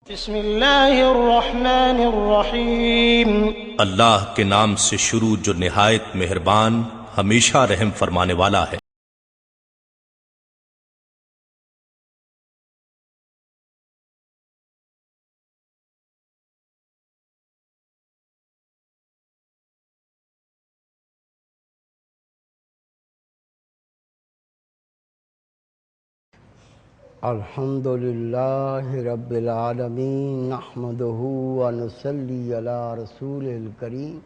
بسم اللہ الرحمن الرحیم۔ اللہ کے نام سے شروع جو نہایت مہربان ہمیشہ رحم فرمانے والا ہے۔ الحمد للہ رب العالمین نحمدہ ونصلی علی رسول الکریم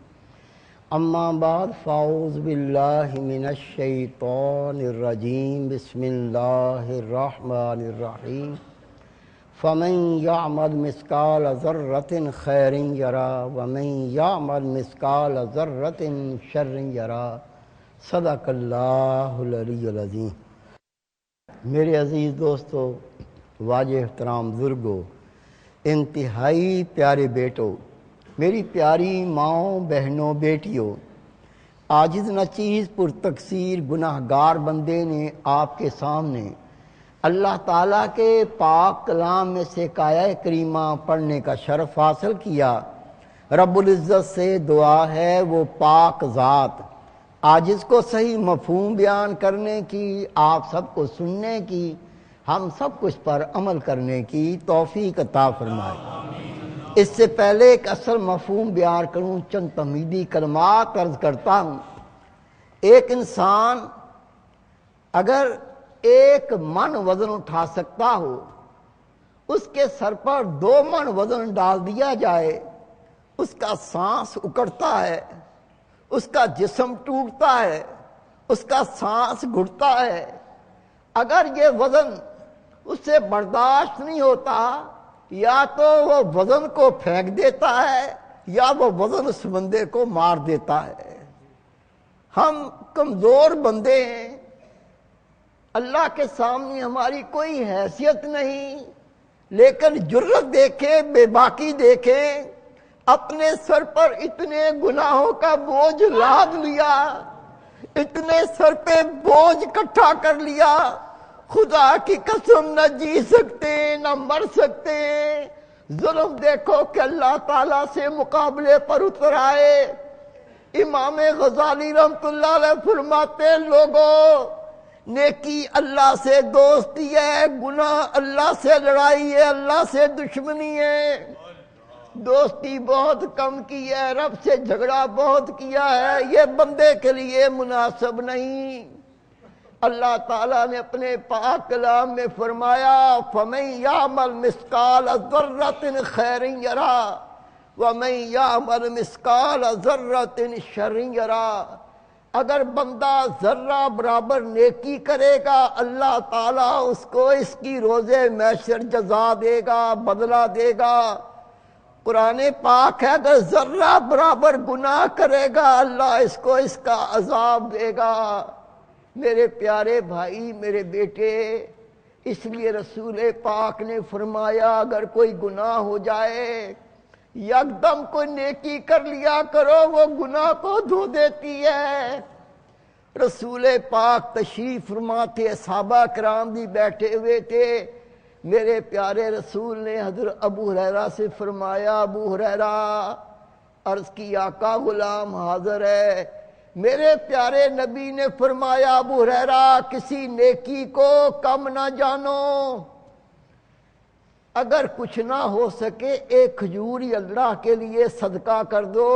اما بعد فاعوذ باللہ من الشیطان الرجیم بسم اللہ الرحمن الرحیم فمن یعمل مثقال ذرۃ خیر یرا ومن یعمل مثقال ذرۃ شر یرا صدق اللہ العلی العظیم۔ میرے عزیز دوستو، واجب احترام بزرگوں، انتہائی پیارے بیٹوں، میری پیاری ماؤں، بہنوں، بیٹیوں، عاجز ناچیز پر تقصیر گناہگار بندے نے آپ کے سامنے اللہ تعالیٰ کے پاک کلام میں سے آیہ کریمہ پڑھنے کا شرف حاصل کیا۔ رب العزت سے دعا ہے وہ پاک ذات عاجز کو صحیح مفہوم بیان کرنے کی، آپ سب کو سننے کی، ہم سب کو اس پر عمل کرنے کی توفیق عطا فرمائے۔ اس سے پہلے ایک اصل مفہوم بیان کروں، چند تمہیدی کلمات عرض کرتا ہوں۔ ایک انسان اگر 1 من وزن اٹھا سکتا ہو، اس کے سر پر 2 من وزن ڈال دیا جائے، اس کا سانس اکڑتا ہے، اس کا جسم ٹوٹتا ہے، اس کا سانس گھٹتا ہے۔ اگر یہ وزن اس سے برداشت نہیں ہوتا، یا تو وہ وزن کو پھینک دیتا ہے یا وہ وزن اس بندے کو مار دیتا ہے۔ ہم کمزور بندے ہیں، اللہ کے سامنے ہماری کوئی حیثیت نہیں، لیکن جرت دیکھیں، بے باکی دیکھیں، اپنے سر پر اتنے گناہوں کا بوجھ لاد لیا، اتنے سر پہ بوجھ اکٹھا کر لیا، خدا کی قسم نہ جی سکتے نہ مر سکتے۔ ظلم دیکھو کہ اللہ تعالیٰ سے مقابلے پر اتر آئے۔ امام غزالی رحمۃ اللہ علیہ فرماتے، لوگوں، نیکی اللہ سے دوستی ہے، گناہ اللہ سے لڑائی ہے، اللہ سے دشمنی ہے۔ دوستی بہت کم کی ہے، رب سے جھگڑا بہت کیا ہے، یہ بندے کے لیے مناسب نہیں۔ اللہ تعالیٰ نے اپنے پاک کلام میں فرمایا، فَمَن يَعْمَلْ مِثْقَالَ ذَرَّةٍ خَيْرٍ يَرَهُ وَمَن يَعْمَلْ مِثْقَالَ ذَرَّةٍ شَرٍّ يَرَهُ۔ اگر بندہ ذرہ برابر نیکی کرے گا، اللہ تعالیٰ اس کو اس کی روز محشر جزا دے گا، بدلہ دے گا۔ قرآن پاک ہے، اگر ذرہ برابر گناہ کرے گا، اللہ اس کو اس کا عذاب دے گا۔ میرے پیارے بھائی، میرے بیٹے، اس لیے رسول پاک نے فرمایا، اگر کوئی گناہ ہو جائے، یکدم کوئی نیکی کر لیا کرو، وہ گناہ کو دھو دیتی ہے۔ رسول پاک تشریف فرما تھے، صحابہ کرام بھی بیٹھے ہوئے تھے۔ میرے پیارے رسول نے حضرت ابو ہریرہ سے فرمایا، ابو ہریرہ، عرض کی آقا غلام حاضر ہے۔ میرے پیارے نبی نے فرمایا، ابو ہریرہ، کسی نیکی کو کم نہ جانو، اگر کچھ نہ ہو سکے 1 کھجور اللہ کے لیے صدقہ کر دو،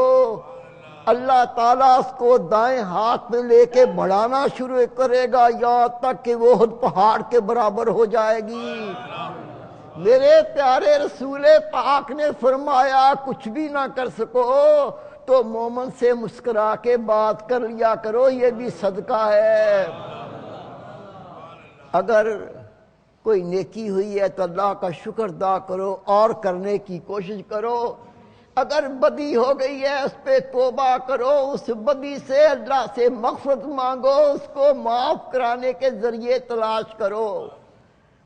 اللہ تعالیٰ اس کو دائیں ہاتھ میں لے کے بڑھانا شروع کرے گا، یہاں تک کہ وہ احد پہاڑ کے برابر ہو جائے گی۔ میرے پیارے رسول پاک نے فرمایا، کچھ بھی نہ کر سکو تو مومن سے مسکرا کے بات کر لیا کرو، یہ بھی صدقہ ہے۔ اگر کوئی نیکی ہوئی ہے تو اللہ کا شکر ادا کرو اور کرنے کی کوشش کرو۔ اگر بدی ہو گئی ہے، اس پہ توبہ کرو، اس بدی سے اللہ سے مغفرت مانگو، اس کو معاف کرانے کے ذریعے تلاش کرو۔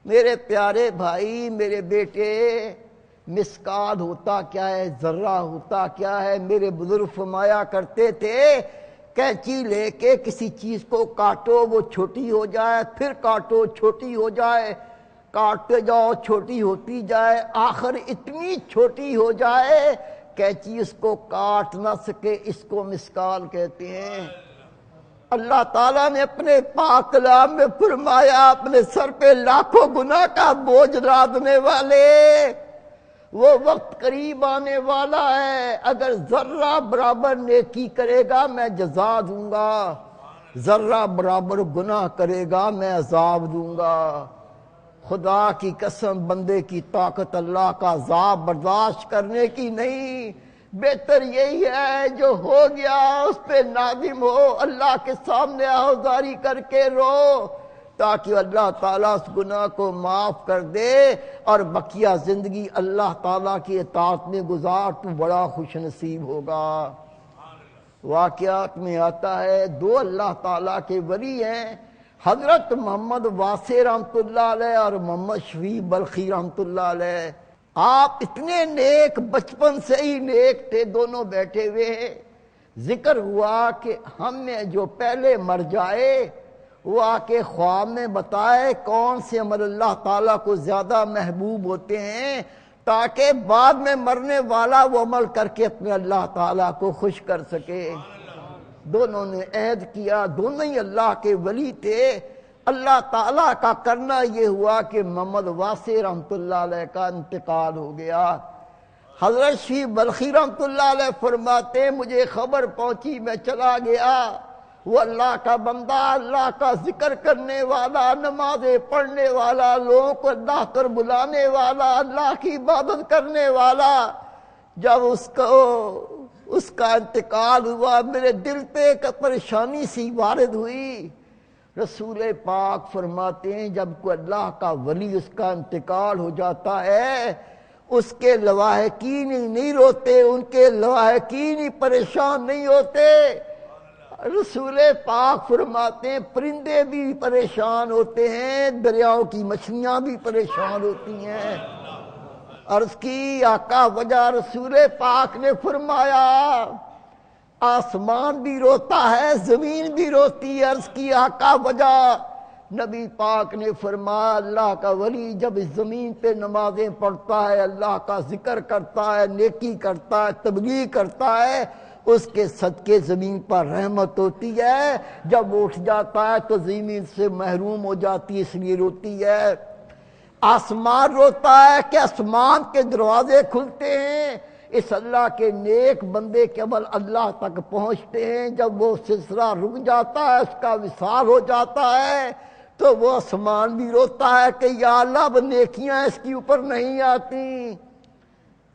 میرے پیارے بھائی، میرے بیٹے، مسکال ہوتا کیا ہے، ذرہ ہوتا کیا ہے؟ میرے بزرگ فرمایا کرتے تھے، کینچی لے کے کسی چیز کو کاٹو، وہ چھوٹی ہو جائے، پھر کاٹو، چھوٹی ہو جائے، کاٹتے جاؤ چھوٹی ہوتی جائے، آخر اتنی چھوٹی ہو جائے کینچی اس کو کاٹ نہ سکے، اس کو مسکال کہتے ہیں۔ اللہ تعالیٰ نے اپنے پاک کلام میں فرمایا اپنے سر پہ لاکھوں گناہ کا بوجھ لادنے والے، وہ وقت قریب آنے والا ہے، اگر ذرہ برابر نیکی کرے گا میں جزا دوں گا، ذرہ برابر گناہ کرے گا میں عذاب دوں گا۔ خدا کی قسم بندے کی طاقت اللہ کا عذاب برداشت کرنے کی نہیں، بہتر یہی ہے جو ہو گیا اس پہ نادم ہو، اللہ کے سامنے آہوزاری کر کے رو، تاکہ اللہ تعالیٰ اس گناہ کو معاف کر دے اور بقیہ زندگی اللہ تعالیٰ کی اطاعت میں گزار، تو بڑا خوش نصیب ہوگا۔ واقعات میں آتا ہے دو اللہ تعالیٰ کے ولی ہیں، حضرت محمد واسع رحمۃ اللہ علیہ اور محمد شفیع بلخی رحمۃ اللہ علیہ۔ آپ اتنے نیک، بچپن سے ہی نیک تھے، دونوں بیٹھے ہوئے ہیں۔ ذکر ہوا کہ ہم میں جو پہلے مر جائے وہ آ کے خواب میں بتائے کون سے عمل اللہ تعالیٰ کو زیادہ محبوب ہوتے ہیں، تاکہ بعد میں مرنے والا وہ عمل کر کے اپنے اللہ تعالیٰ کو خوش کر سکے۔ دونوں نے عہد کیا، دونوں ہی اللہ کے ولی تھے۔ اللہ تعالیٰ کا کرنا یہ ہوا کہ محمد واسع رحمۃ اللہ علیہ کا انتقال ہو گیا۔ حضرت شیخ بلخی رحمۃ اللہ علیہ فرماتے مجھے خبر پہنچی، میں چلا گیا، وہ اللہ کا بندہ، اللہ کا ذکر کرنے والا، نمازیں پڑھنے والا، لوگوں کو اللہ کر بلانے والا، اللہ کی عبادت کرنے والا، جب اس کا انتقال ہوا میرے دل پہ ایک پریشانی سی وارد ہوئی۔ رسول پاک فرماتے ہیں جب کوئی اللہ کا ولی اس کا انتقال ہو جاتا ہے، اس کے لواحقین نہیں روتے، ان کے لواحقین پریشان نہیں ہوتے۔ رسول پاک فرماتے ہیں پرندے بھی پریشان ہوتے ہیں، دریاؤں کی مچھلیاں بھی پریشان ہوتی ہیں۔ عرض کی آقا وجہ، رسول پاک نے فرمایا آسمان بھی روتا ہے، زمین بھی روتی ہے۔ عرض کی آقا وجہ، نبی پاک نے فرمایا اللہ کا ولی جب اس زمین پہ نمازیں پڑھتا ہے، اللہ کا ذکر کرتا ہے، نیکی کرتا ہے، تبلیغ کرتا ہے، اس کے صدقے زمین پر رحمت ہوتی ہے۔ جب وہ اٹھ جاتا ہے تو زمین سے محروم ہو جاتی ہے، اس لیے روتی ہے۔ آسمان روتا ہے کہ آسمان کے دروازے کھلتے ہیں، اس اللہ کے نیک بندے کے عمل اللہ تک پہنچتے ہیں۔ جب وہ سلسلہ رک جاتا ہے، اس کا وصال ہو جاتا ہے، تو وہ آسمان بھی روتا ہے کہ یا اللہ اب نیکیاں اس کے اوپر نہیں آتی۔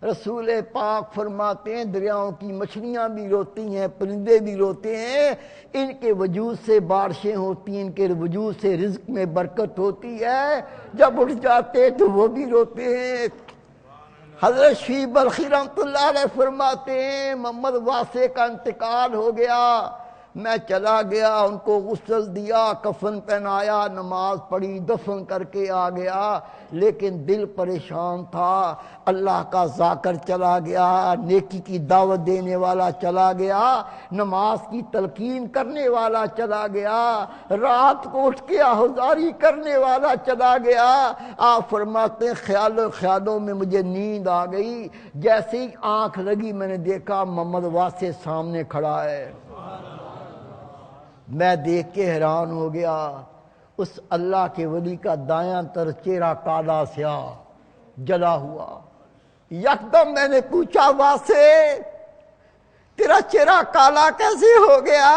رسول پاک فرماتے ہیں دریاؤں کی مچھلیاں بھی روتی ہیں، پرندے بھی روتے ہیں، ان کے وجود سے بارشیں ہوتی ہیں، ان کے وجود سے رزق میں برکت ہوتی ہے۔ جب اٹھ جاتے تو وہ بھی روتے ہیں۔ حضرت شیخ بلخی رحمۃ اللہ علیہ فرماتے ہیں محمد واسع کا انتقال ہو گیا، میں چلا گیا، ان کو غسل دیا، کفن پہنایا، نماز پڑھی، دفن کر کے آ گیا، لیکن دل پریشان تھا۔ اللہ کا ذاکر چلا گیا، نیکی کی دعوت دینے والا چلا گیا، نماز کی تلقین کرنے والا چلا گیا، رات کو اٹھ کے آہوزاری کرنے والا چلا گیا۔ آپ فرماتے ہیں خیالوں میں مجھے نیند آ گئی، جیسے ہی آنکھ لگی میں نے دیکھا محمد واسع سامنے کھڑا ہے۔ میں دیکھ کے حیران ہو گیا، اس اللہ کے ولی کا دایاں طرف چہرہ کالا سیاہ جلا ہوا۔ یکدم میں نے پوچھا واسع تیرا چہرہ کالا کیسے ہو گیا؟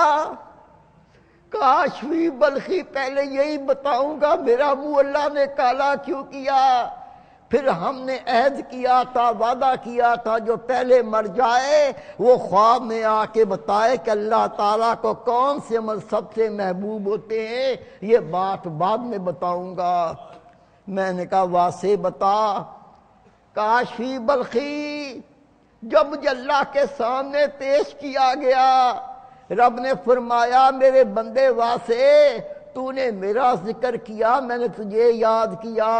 کاش بھی بلخی پہلے یہی بتاؤں گا میرا منہ اللہ نے کالا کیوں کیا۔ پھر ہم نے عہد کیا تھا، وعدہ کیا تھا جو پہلے مر جائے وہ خواب میں آ کے بتائے کہ اللہ تعالیٰ کو کون سے عمل سب سے محبوب ہوتے ہیں، یہ بات بعد میں بتاؤں گا۔ میں نے کہا واسع بتا۔ کاشفی بلخی جب مجھے اللہ کے سامنے پیش کیا گیا، رب نے فرمایا میرے بندے واسع تو نے میرا ذکر کیا، میں نے تجھے یاد کیا۔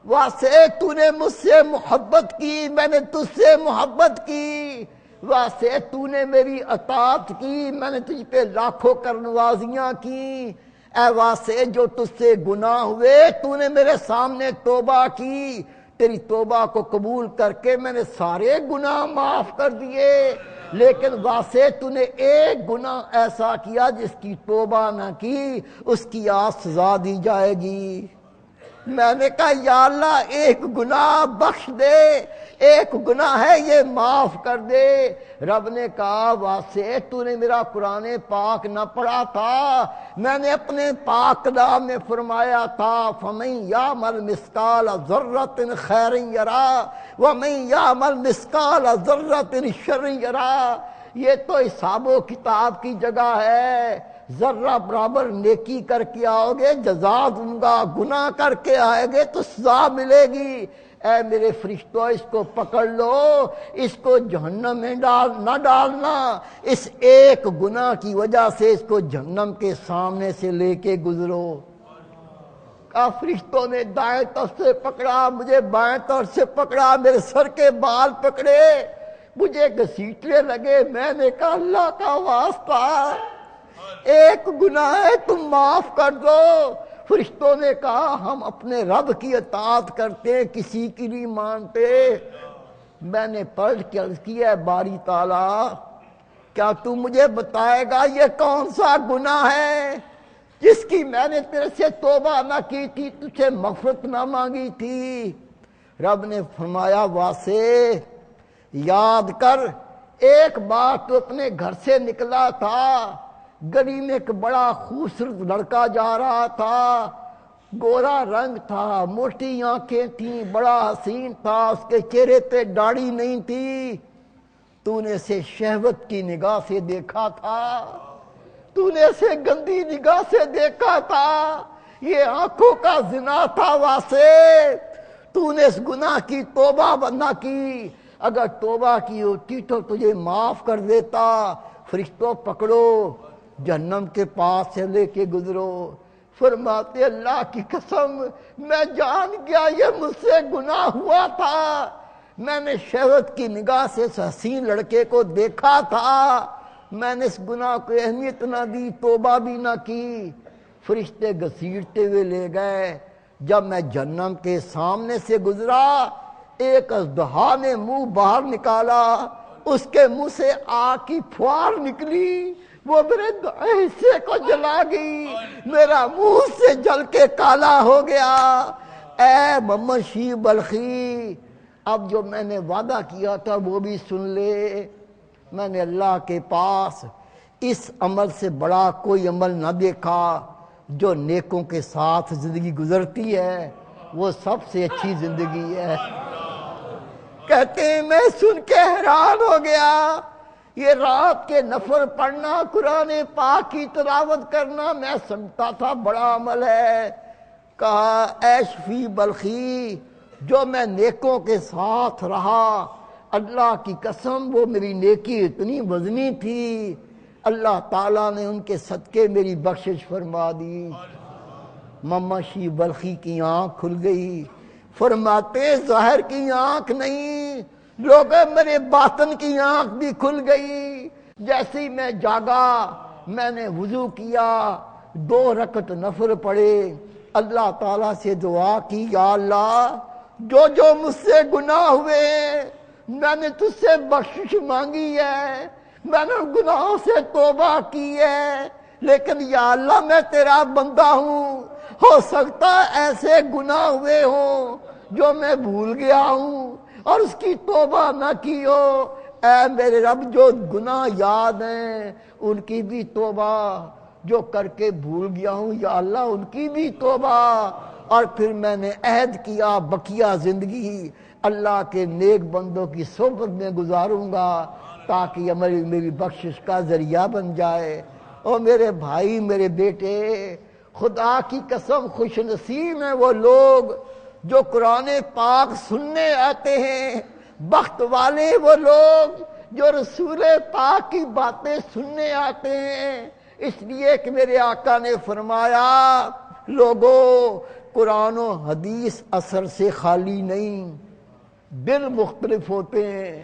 واسع تو نے مجھ سے محبت کی، میں نے تجھ سے محبت کی۔ واسع تو نے میری اطاعت کی، میں نے تجھ پہ لاکھوں کرنوازیاں کی۔ اے واسع جو تجھ سے گناہ ہوئے تو نے میرے سامنے توبہ کی، تیری توبہ کو قبول کر کے میں نے سارے گناہ معاف کر دیے، لیکن واسع تو نے ایک گناہ ایسا کیا جس کی توبہ نہ کی، اس کی آج سزا دی جائے گی۔ میں نے کہا یا اللہ ایک گناہ بخش دے، ایک گناہ ہے یہ معاف کر دے۔ رب نے کہا واسع تو نے میرا قرآن پاک نہ پڑھا تھا، میں نے اپنے پاک کلام میں فرمایا تھا فَمَن يَعْمَلْ مِثْقَالَ ذَرَّةٍ خَيْرًا يَرَهُ وَمَن يَعْمَلْ مِثْقَالَ ذَرَّةٍ شَرًّا يَرَهُ۔ یہ تو حساب و کتاب کی جگہ ہے، ذرہ برابر نیکی کر کے آؤ گے جزا دوں گا، گناہ کر کے آئے گے تو سزا ملے گی۔ اے میرے فرشتوں اس کو پکڑ لو، اس کو جہنم میں نہ ڈالنا، اس ایک گناہ کی وجہ سے اس کو جہنم کے سامنے سے لے کے گزرو۔ فرشتوں نے دائیں طرف سے پکڑا، مجھے بائیں طرف سے پکڑا، میرے سر کے بال پکڑے، مجھے گھسیٹنے لگے۔ میں نے کہا اللہ کا واسطہ ایک گناہ ہے تم معاف کر دو۔ فرشتوں نے کہا ہم اپنے رب کی اطاعت کرتے ہیں، کسی کی نہیں مانتے۔ میں نے پلٹ کے عرض کیا باری تعالیٰ کیا تو مجھے بتائے گا یہ کون سا گناہ ہے جس کی میں نے تیرے سے توبہ نہ کی تھی، تجھ سے مغفرت نہ مانگی تھی؟ رب نے فرمایا واسع یاد کر، ایک بار تو اپنے گھر سے نکلا تھا، گلی میں ایک بڑا خوبصورت لڑکا جا رہا تھا، گورا رنگ تھا، موٹی آنکھیں تھیں، بڑا حسین تھا، اس کے چہرے پہ داڑھی نہیں تھی، تو نے اسے شہوت کی نگاہ سے دیکھا تھا، تو نے اسے گندی نگاہ سے دیکھا تھا، یہ آنکھوں کا زنا تھا واسع، تو نے اس گناہ کی توبہ نہ کی، اگر توبہ کی ہوتی تو تجھے معاف کر دیتا۔ فرشتوں پکڑو، جہنم کے پاس سے لے کے گزرو۔ فرماتے اللہ کی قسم میں جان گیا یہ مجھ سے گناہ ہوا تھا، میں نے شہوت کی نگاہ سے اس حسین لڑکے کو دیکھا تھا، میں نے اس گناہ کو اہمیت نہ دی، توبہ بھی نہ کی۔ فرشتے گھسیٹتے ہوئے لے گئے۔ جب میں جہنم کے سامنے سے گزرا، ایک اژدہا نے منہ باہر نکالا، اس کے منہ سے آگ کی پھوار نکلی، وہ میرے دائیں حصے کو جلا گئی، میرا منہ سے جل کے کالا ہو گیا۔ اے محمد شیخ بلخی، اب جو میں نے وعدہ کیا تھا وہ بھی سن لے۔ میں نے اللہ کے پاس اس عمل سے بڑا کوئی عمل نہ دیکھا، جو نیکوں کے ساتھ زندگی گزرتی ہے وہ سب سے اچھی زندگی ہے۔ کہتے ہیں میں سن کے حیران ہو گیا، یہ رات کے نفل پڑھنا، قرآن پاک کی تلاوت کرنا میں سمجھتا تھا بڑا عمل ہے۔ کہا اے شفیع بلخی، جو میں نیکوں کے ساتھ رہا، اللہ کی قسم وہ میری نیکی اتنی وزنی تھی، اللہ تعالیٰ نے ان کے صدقے میری بخشش فرما دی۔ محمد شیخ بلخی کی آنکھ کھل گئی، فرماتے ظاہر کی آنکھ نہیں، لوگ میرے باطن کی آنکھ بھی کھل گئی۔ جیسے ہی میں جاگا، میں نے وضو کیا، 2 رکعت نفل پڑھے، اللہ تعالیٰ سے دعا کی یا اللہ جو مجھ سے گناہ ہوئے میں نے تجھ سے بخشش مانگی ہے، میں نے گناہوں سے توبہ کی ہے، لیکن یا اللہ میں تیرا بندہ ہوں، ہو سکتا ایسے گناہ ہوئے ہوں جو میں بھول گیا ہوں اور اس کی توبہ نہ کی ہو۔ اے میرے رب جو گناہ یاد ہیں ان کی بھی توبہ، جو کر کے بھول گیا ہوں یا اللہ ان کی بھی توبہ۔ اور پھر میں نے عہد کیا بقیہ زندگی اللہ کے نیک بندوں کی صحبت میں گزاروں گا تاکہ عمل میری بخشش کا ذریعہ بن جائے۔ اور میرے بھائی، میرے بیٹے، خدا کی قسم خوش نصیب ہیں وہ لوگ جو قرآن پاک سننے آتے ہیں، بخت والے وہ لوگ جو رسول پاک کی باتیں سننے آتے ہیں، اس لیے کہ میرے آقا نے فرمایا لوگوں قرآن و حدیث اثر سے خالی نہیں، دل مختلف ہوتے ہیں،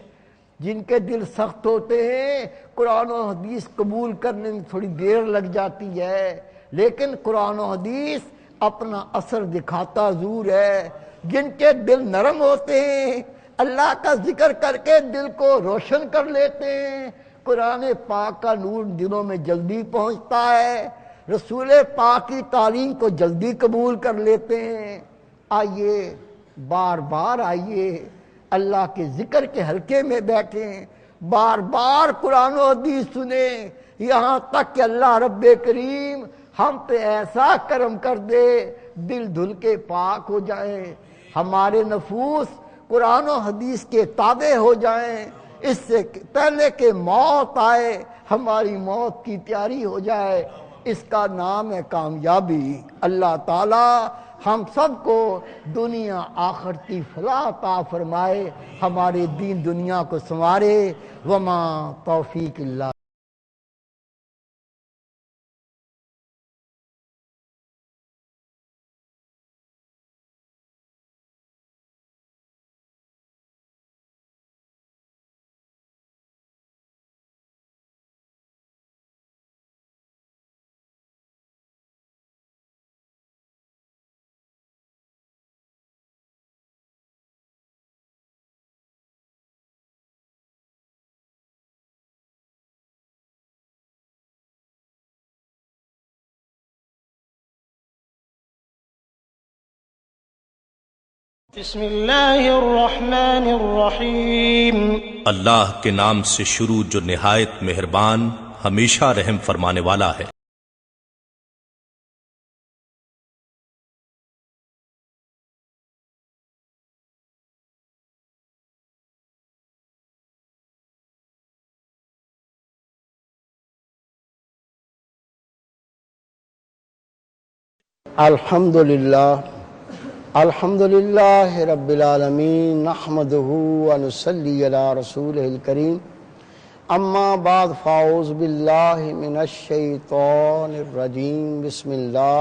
جن کے دل سخت ہوتے ہیں قرآن و حدیث قبول کرنے میں تھوڑی دیر لگ جاتی ہے، لیکن قرآن و حدیث اپنا اثر دکھاتا ضرور ہے۔ جن کے دل نرم ہوتے ہیں اللہ کا ذکر کر کے دل کو روشن کر لیتے ہیں، قرآن پاک کا نور دلوں میں جلدی پہنچتا ہے، رسول پاک کی تعلیم کو جلدی قبول کر لیتے ہیں۔ آئیے بار بار آئیے اللہ کے ذکر کے حلقے میں بیٹھیں، بار بار قرآن و حدیث سنیں، یہاں تک کہ اللہ رب کریم ہم پہ ایسا کرم کر دے دل دھل کے پاک ہو جائیں، ہمارے نفوس قرآن و حدیث کے تابع ہو جائیں، اس سے پہلے کہ موت آئے ہماری موت کی تیاری ہو جائے۔ اس کا نام ہے کامیابی۔ اللہ تعالی ہم سب کو دنیا آخرت کی فلاح عطا فرمائے، ہمارے دین دنیا کو سنوارے۔ وما توفیق اللہ۔ بسم اللہ الرحمن الرحیم۔ اللہ کے نام سے شروع جو نہایت مہربان ہمیشہ رحم فرمانے والا ہے۔ الحمدللہ الحمدللہ رب العالمین، نحمدہ ونصلی علی رسولہ الکریم، اما بعد فاعوذ باللہ من الشیطان الرجیم، بسم اللہ